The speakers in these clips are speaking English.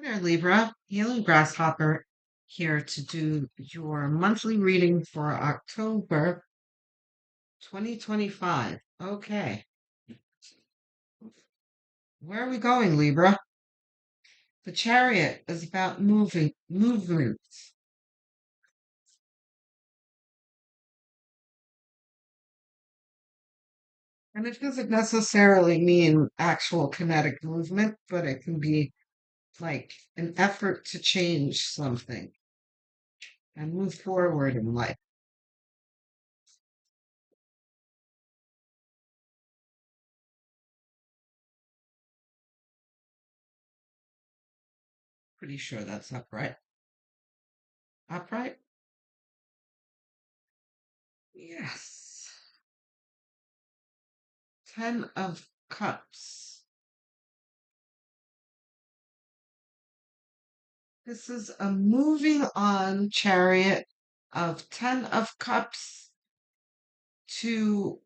There, Libra. Healing Grasshopper here to do your monthly reading for October 2025. Okay, where are we going, Libra? The Chariot is about movement. And it doesn't necessarily mean actual kinetic movement, but it can be like an effort to change something and move forward in life. Pretty sure that's upright. Upright? Yes. Ten of Cups. This is a moving on chariot of Ten of Cups to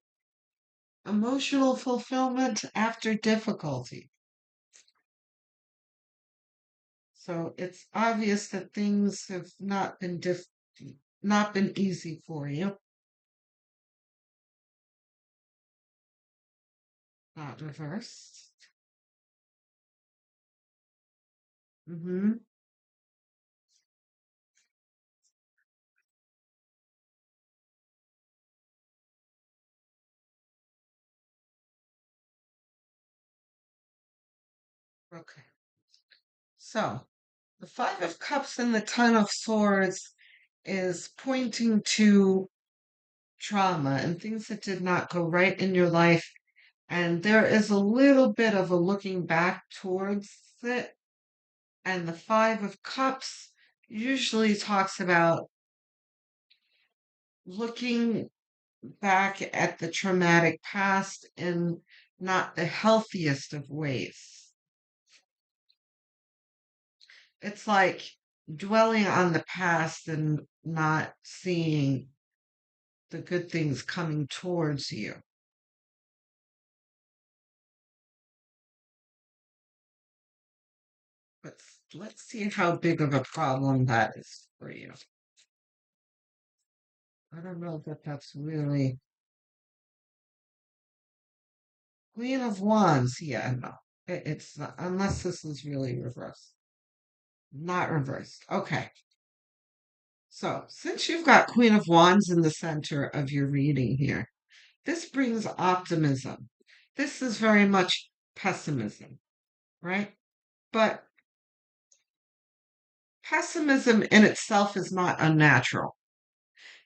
emotional fulfillment after difficulty. So it's obvious that things have not been easy for you. Not reversed. Mm-hmm. Okay. So the Five of Cups and the Ten of Swords is pointing to trauma and things that did not go right in your life. And there is a little bit of a looking back towards it. And the Five of Cups usually talks about looking back at the traumatic past in not the healthiest of ways. It's like dwelling on the past and not seeing the good things coming towards you. But let's see how big of a problem that is for you. I don't know that that's really Queen of Wands. Yeah, no, it's not, unless this is really reversed. Not reversed. Okay. So, since you've got Queen of Wands in the center of your reading here, this brings optimism. This is very much pessimism, right? But pessimism in itself is not unnatural.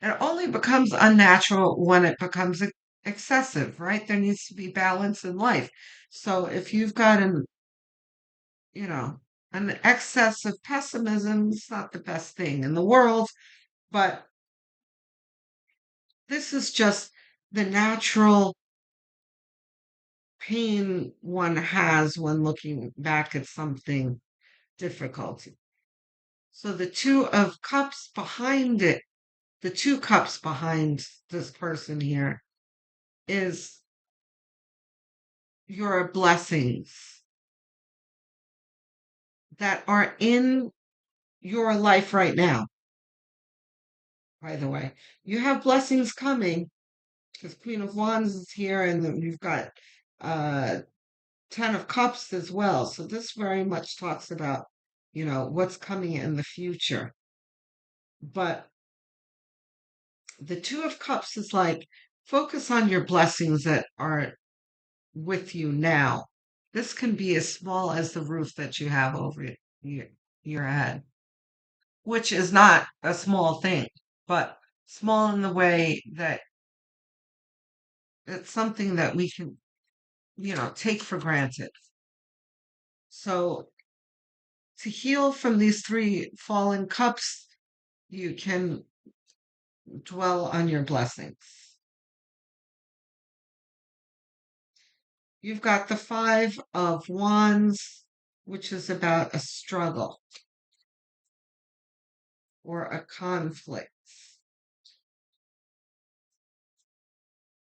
It only becomes unnatural when it becomes excessive, right? There needs to be balance in life. So if you've got you know, an excess of pessimism, it's not the best thing in the world, but this is just the natural pain one has when looking back at something difficult. So the Two of Cups behind it, the two cups behind this person here is your blessings that are in your life right now. By the way, you have blessings coming because Queen of Wands is here, and then you've got uh, Ten of Cups as well. So this very much talks about, what's coming in the future. But the Two of Cups is like focus on your blessings that are with you now. This can be as small as the roof that you have over your, your head, which is not a small thing, but small in the way that it's something that we can, take for granted. So to heal from these three fallen cups, you can dwell on your blessings. You've got the Five of Wands, which is about a struggle or a conflict.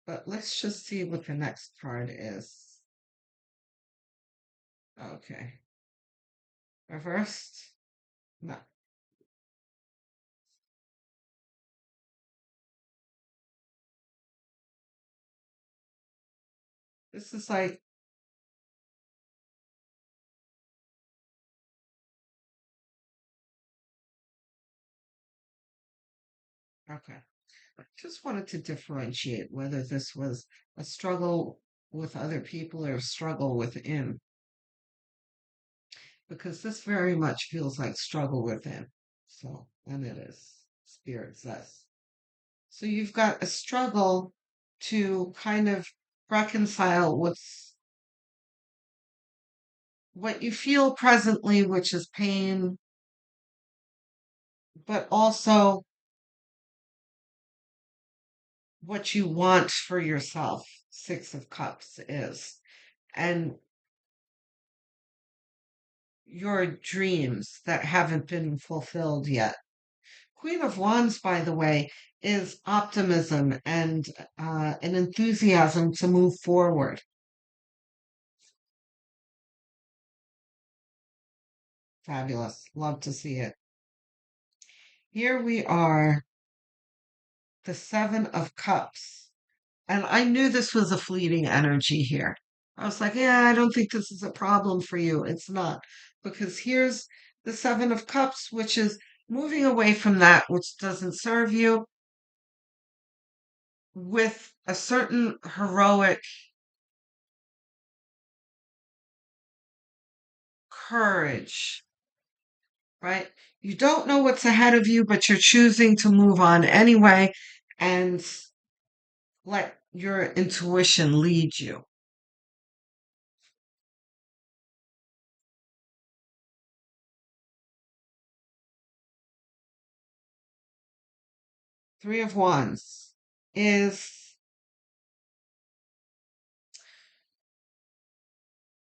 But let's just see what the next card is. Okay. Reversed? No. This is like, okay. I just wanted to differentiate whether this was a struggle with other people or a struggle within, because this very much feels like struggle within. So, and it is, Spirit says. So you've got a struggle to kind of reconcile what you feel presently, which is pain, but also what you want for yourself. Six of Cups is, and your dreams that haven't been fulfilled yet. Queen of Wands, by the way, is optimism and an enthusiasm to move forward. Fabulous. Love to see it. Here we are, the Seven of Cups. And I knew this was a fleeting energy here. I was like, yeah, I don't think this is a problem for you. It's not. Because here's the Seven of Cups, which is moving away from that which doesn't serve you with a certain heroic courage, right? You don't know what's ahead of you, but you're choosing to move on anyway and let your intuition lead you. Three of Wands is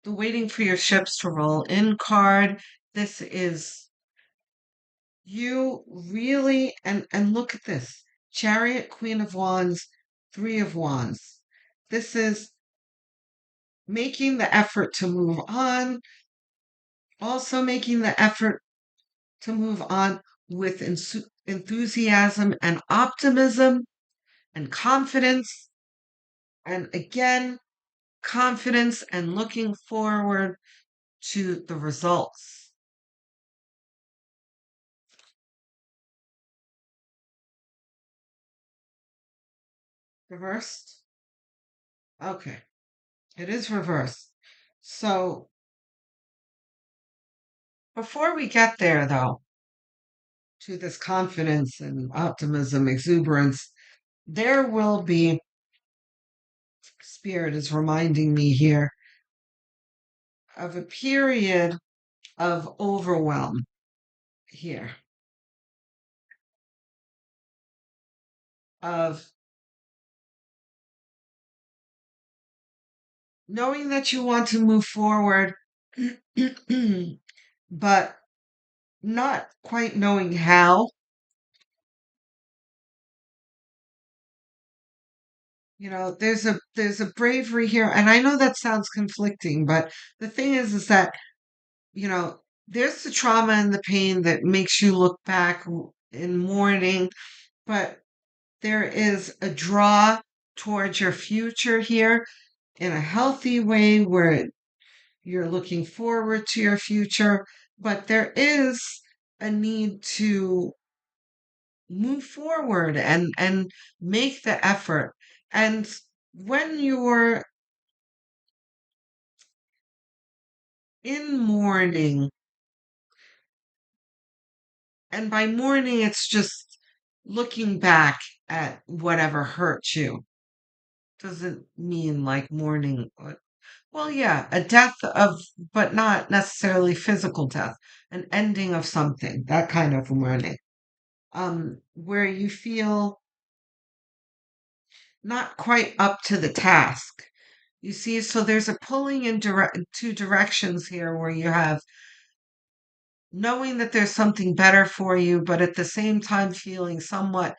the waiting for your ships to roll in card. This is you really, and look at this. Chariot, Queen of Wands, Three of Wands. This is making the effort to move on, also making the effort to move on with enthusiasm and optimism and confidence. And again, confidence and looking forward to the results. Reversed? Okay, it is reversed. So before we get there, though, to this confidence and optimism, exuberance, there will be, Spirit is reminding me here, of a period of overwhelm here, of knowing that you want to move forward, but not quite knowing how. There's a bravery here, and I know that sounds conflicting, but the thing is that you know there's the trauma and the pain that makes you look back in mourning, but there is a draw towards your future here in a healthy way where you're looking forward to your future, but there is a need to move forward and make the effort. And when you're in mourning, and by mourning, it's just looking back at whatever hurt you. Doesn't mean like mourning. Well, yeah, a death of, but not necessarily physical death, an ending of something, that kind of mourning. Where you feel not quite up to the task. You see, so there's a pulling in two directions here where you have knowing that there's something better for you, but at the same time feeling somewhat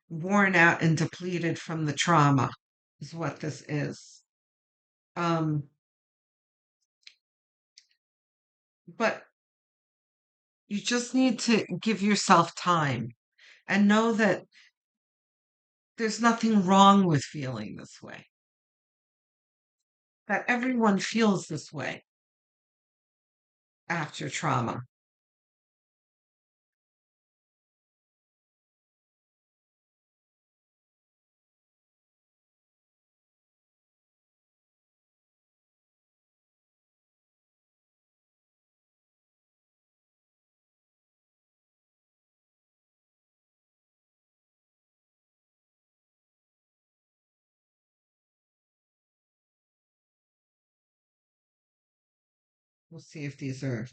worn out and depleted from the trauma, is what this is. Um, but You just need to give yourself time and know that there's nothing wrong with feeling this way, that everyone feels this way after trauma. We'll see if these are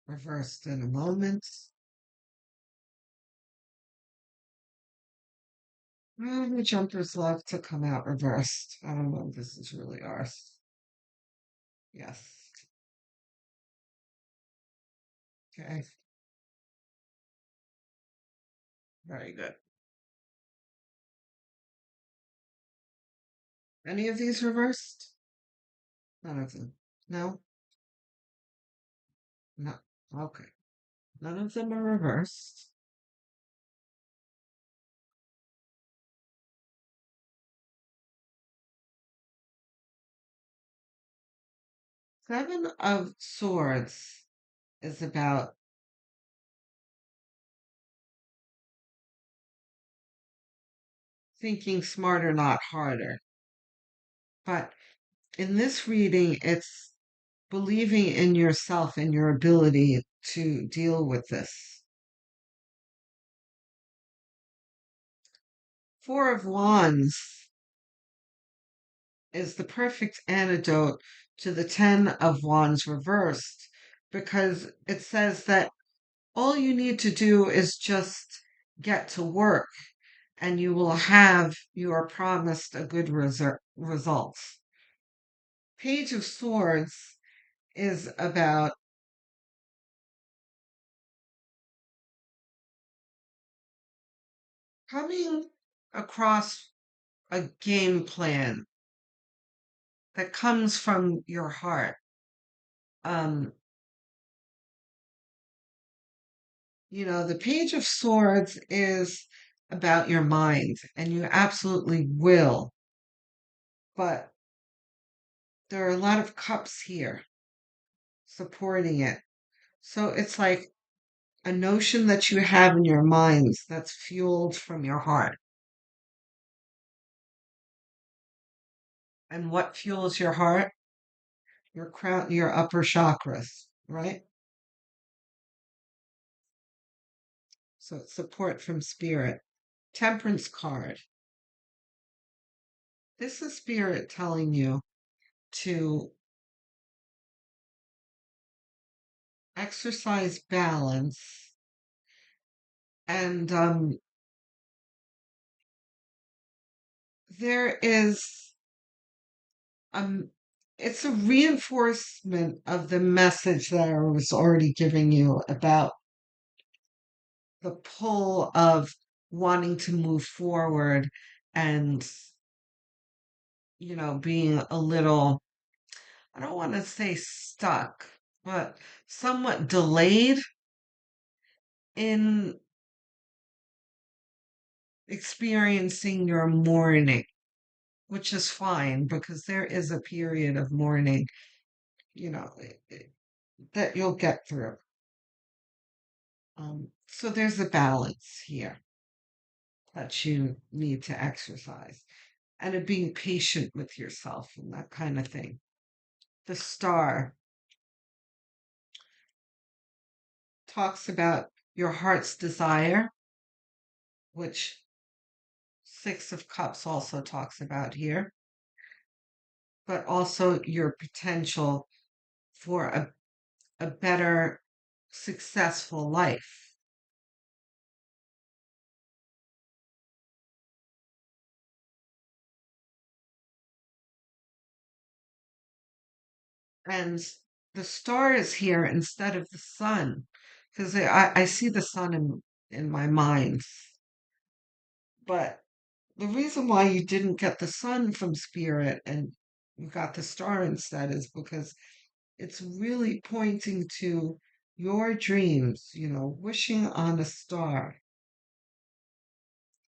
reversed in a moment. Well, the jumpers love to come out reversed. I don't know if this is really ours. Yes. Okay. Very good. Any of these reversed? None of them. No? No. Okay. None of them are reversed. Seven of Swords is about thinking smarter, not harder. But in this reading, it's believing in yourself and your ability to deal with this. Four of Wands is the perfect antidote to the Ten of Wands reversed because it says that all you need to do is just get to work and you will have your promised a good results. Page of Swords is about coming across a game plan that comes from your heart. Um, the Page of Swords is about your mind, and you absolutely will. But there are a lot of cups here supporting it. So it's like a notion that you have in your minds that's fueled from your heart. And what fuels your heart? Your crown, your upper chakras, right? So it's support from spirit. Temperance card. This is spirit telling you to exercise balance and there is um it's a reinforcement of the message that I was already giving you about the pull of wanting to move forward and being a little, I don't want to say stuck, but somewhat delayed in experiencing your mourning, which is fine because there is a period of mourning, that you'll get through. So there's a balance here that you need to exercise and of being patient with yourself and that kind of thing. The star talks about your heart's desire, which Six of Cups also talks about here, but also your potential for a better, successful life. And the star is here instead of the sun, because I see the sun in my mind. But the reason why you didn't get the sun from spirit and you got the star instead is because it's really pointing to your dreams, wishing on a star.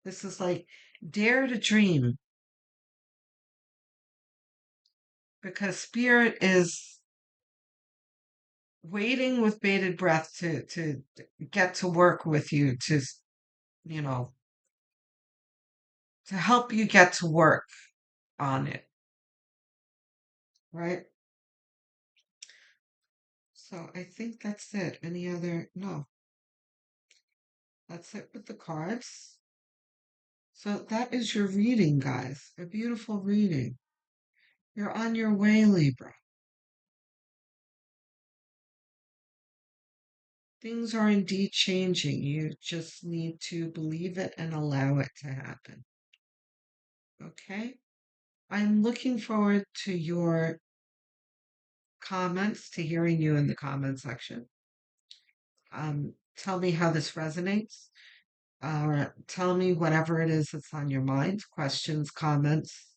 This is like dare to dream because spirit is waiting with bated breath to get to work with you you know, to help you get to work on it, right? So I think that's it. Any other? No, that's it with the cards. So that is your reading, guys. A beautiful reading. You're on your way, Libra. Things are indeed changing. You just need to believe it and allow it to happen. Okay? I'm looking forward to your comments, to hearing you in the comment section. Tell me how this resonates. Tell me whatever it is that's on your mind, questions, comments,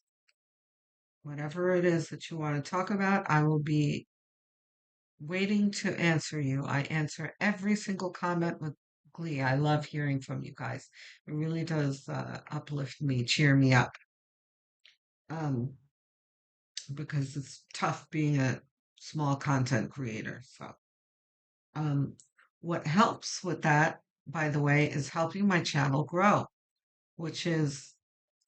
whatever it is that you want to talk about. I will be waiting to answer you. I answer every single comment with glee. I love hearing from you guys. It really does uplift me, cheer me up. Um, because it's tough being a small content creator. So, um, what helps with that, by the way, is helping my channel grow, which is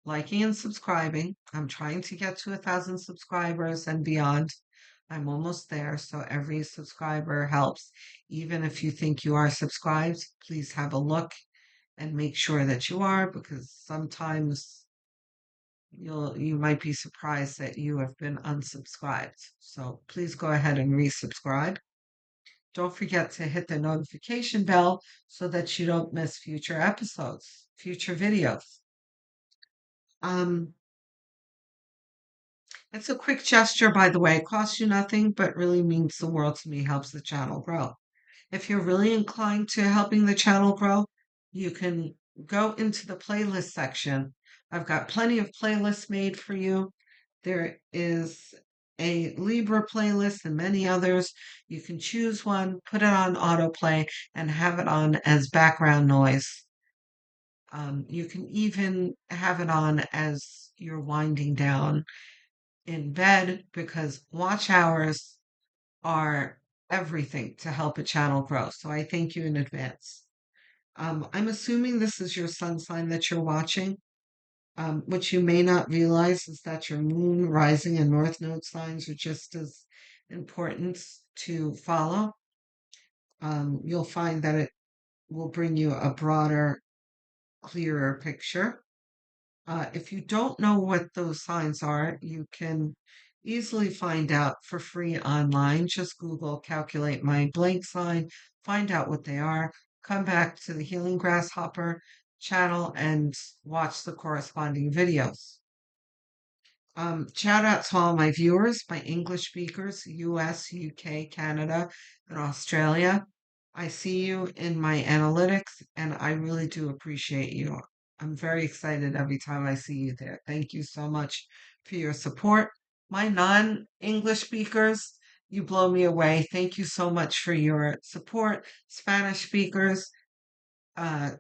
liking and subscribing. I'm trying to get to 1,000 subscribers and beyond. I'm almost there, so every subscriber helps. Even if you think you are subscribed, please have a look and make sure that you are, because sometimes you might be surprised that you have been unsubscribed. So please go ahead and resubscribe. Don't forget to hit the notification bell so that you don't miss future episodes, future videos. Um, It's a quick gesture, by the way. It costs you nothing, but really means the world to me, helps the channel grow. If you're really inclined to helping the channel grow, you can go into the playlist section. I've got plenty of playlists made for you. There is a Libra playlist and many others. You can choose one, put it on autoplay, and have it on as background noise. You can even have it on as you're winding down in bed because watch hours are everything to help a channel grow. So I thank you in advance. I'm assuming this is your sun sign that you're watching. What you may not realize is that your moon, rising, and north node signs are just as important to follow. You'll find that it will bring you a broader, clearer picture. If you don't know what those signs are, you can easily find out for free online. Just Google calculate my blank sign, find out what they are, come back to the Healing Grasshopper channel and watch the corresponding videos. Shout out to all my viewers, my English speakers, US, UK, Canada, and Australia. I see you in my analytics, and I really do appreciate you. I'm very excited every time I see you there. Thank you so much for your support. My non-English speakers, you blow me away. Thank you so much for your support. Spanish speakers,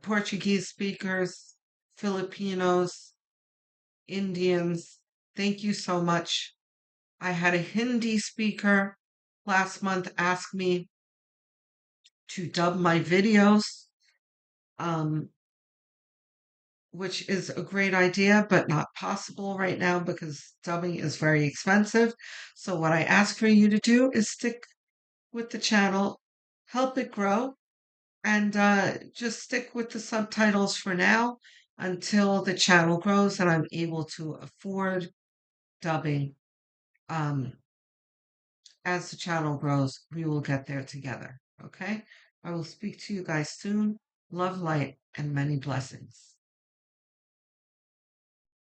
Portuguese speakers, Filipinos, Indians, thank you so much. I had a Hindi speaker last month ask me to dub my videos, um, which is a great idea, but not possible right now because dubbing is very expensive. So, what I ask for you to do is stick with the channel, help it grow, and just stick with the subtitles for now until the channel grows and I'm able to afford dubbing. Um, as the channel grows, we will get there together. Okay? I will speak to you guys soon. Love, light, and many blessings.